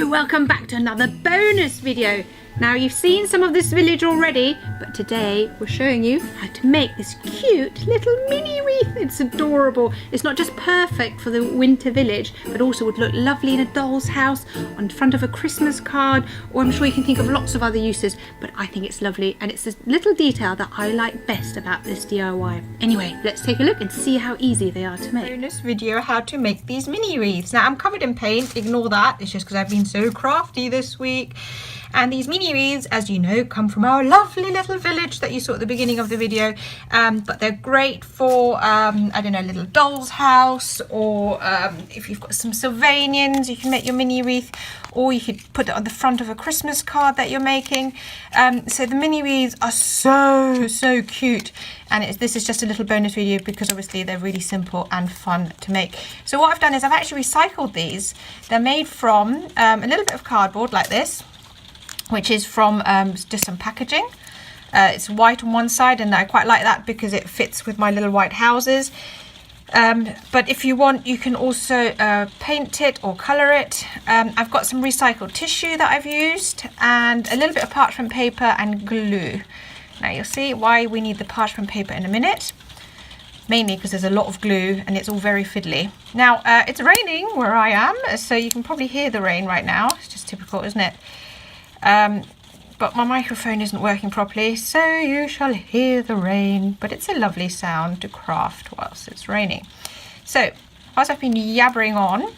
Hello, welcome back to another bonus video. Now you've seen some of this village already, but today we're showing you how to make this cute little mini wreath. It's adorable. It's not just perfect for the winter village, but also would look lovely in a doll's house, on front of a Christmas card, or I'm sure you can think of lots of other uses, but I think it's lovely and it's this little detail that I like best about this DIY. Anyway, let's take a look and see how easy they are to make. Bonus video how to make these mini wreaths. Now I'm covered in paint, ignore that, it's just because I've been so crafty this week. And these mini wreaths, as you know, come from our lovely little village that you saw at the beginning of the video. But they're great for, I don't know, a little doll's house, or if you've got some Sylvannians, you can make your mini wreath, or you could put it on the front of a Christmas card that you're making. So the mini wreaths are so cute. And this is just a little bonus video because obviously they're really simple and fun to make. So what I've done is I've actually recycled these. They're made from a little bit of cardboard like this, which is from just some packaging. It's white on one side, and I quite like that because it fits with my little white houses. But if you want, you can also paint it or colour it. I've got some recycled tissue that I've used, and a little bit of parchment paper and glue. Now you'll see why we need the parchment paper in a minute. Mainly because there's a lot of glue and it's all very fiddly. Now it's raining where I am, so you can probably hear the rain right now. It's just typical, isn't it? But my microphone isn't working properly, so you shall hear the rain, but it's a lovely sound to craft whilst it's raining. So whilst I've been yabbering on,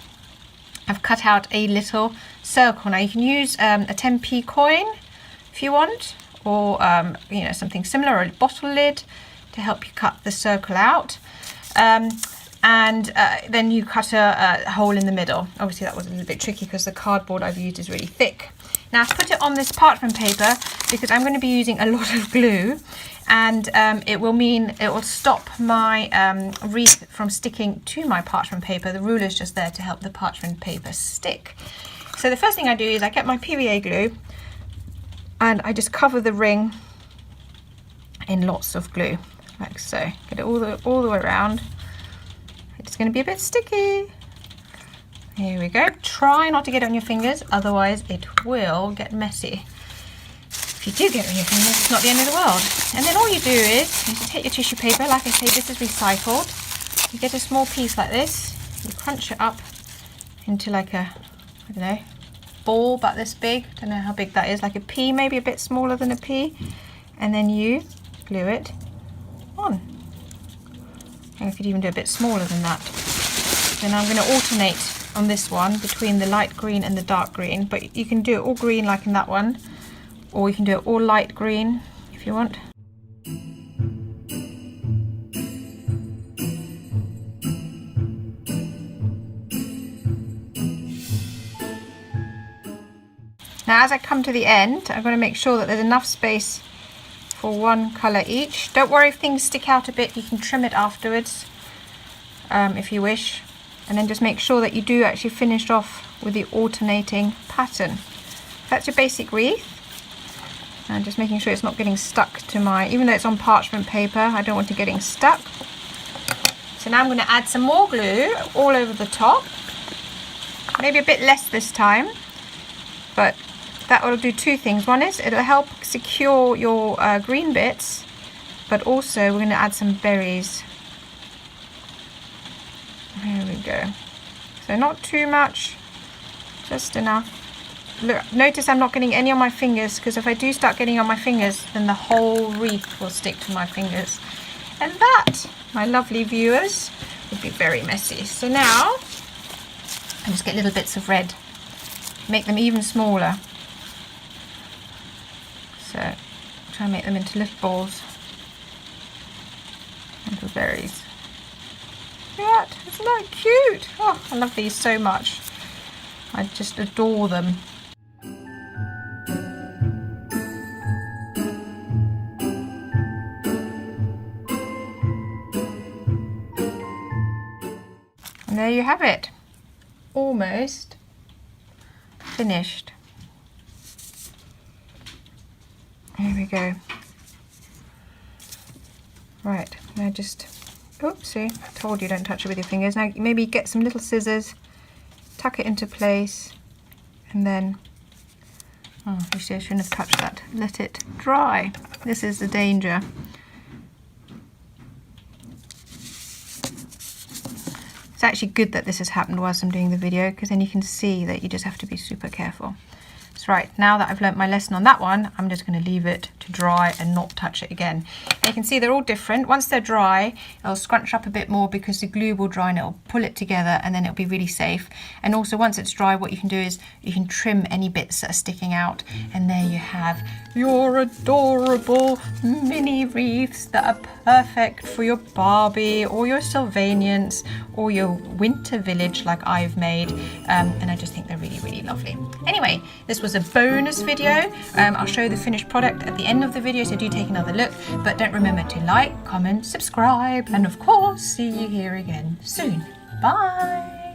I've cut out a little circle. Now you can use a 10p coin if you want, or you know, something similar, or a bottle lid to help you cut the circle out. And then you cut a hole in the middle. Obviously that was a little bit tricky because the cardboard I've used is really thick. Now I've put it on this parchment paper because I'm going to be using a lot of glue, and it will stop my wreath from sticking to my parchment paper. The ruler is just there to help the parchment paper stick. So the first thing I do is I get my PVA glue and I just cover the ring in lots of glue, like so. Get it all the way around. It's going to be a bit sticky. Here we go. Try not to get it on your fingers, otherwise it will get messy. If you do get it on your fingers, it's not the end of the world. And then all you do is you take your tissue paper. Like I say, this is recycled. You get a small piece like this. You crunch it up into like a, I don't know, ball about this big. Don't know how big that is. Like a pea, maybe a bit smaller than a pea. And then you glue it on. And you could even do a bit smaller than that. Then I'm going to alternate on this one between the light green and the dark green, but you can do it all green like in that one, or you can do it all light green if you want. Now as I come to the end, I'm going to make sure that there's enough space for one colour each. Don't worry if things stick out a bit, you can trim it afterwards if you wish. And then just make sure that you do actually finish off with the alternating pattern. That's your basic wreath. And just making sure it's not getting stuck to my, even though it's on parchment paper, I don't want it getting stuck. So now I'm going to add some more glue all over the top. Maybe a bit less this time, but that will do two things. One is it'll help secure your green bits, but also we're going to add some berries. Here we go. So not too much, just enough. Look, notice I'm not getting any on my fingers, because if I do start getting on my fingers, then the whole wreath will stick to my fingers. And that, my lovely viewers, would be very messy. So now, I just get little bits of red, make them even smaller. So, try and make them into little balls, little berries. Yeah, isn't that cute? Oh, I love these so much. I just adore them. And there you have it. Almost finished. Here we go. Right, now just, oopsie, I told you don't touch it with your fingers. Now maybe get some little scissors, tuck it into place, And then, oh, you see I shouldn't have touched that. Let it dry. This is the danger. It's actually good that this has happened whilst I'm doing the video, because then you can see that you just have to be super careful. So right, now that I've learnt my lesson on that one, I'm just going to leave it to dry and not touch it again. And you can see they're all different. Once they're dry, it'll scrunch up a bit more because the glue will dry and it'll pull it together, and then it'll be really safe. And also once it's dry, what you can do is you can trim any bits that are sticking out, and there you have your adorable mini wreaths that are perfect for your Barbie or your Sylvannians or your winter village like I've made, and I just think they're really, really lovely. Anyway, this was a bonus video. I'll show you the finished product at the end of the video, so do take another look, but don't remember to like, comment, subscribe, and of course see you here again soon. Bye.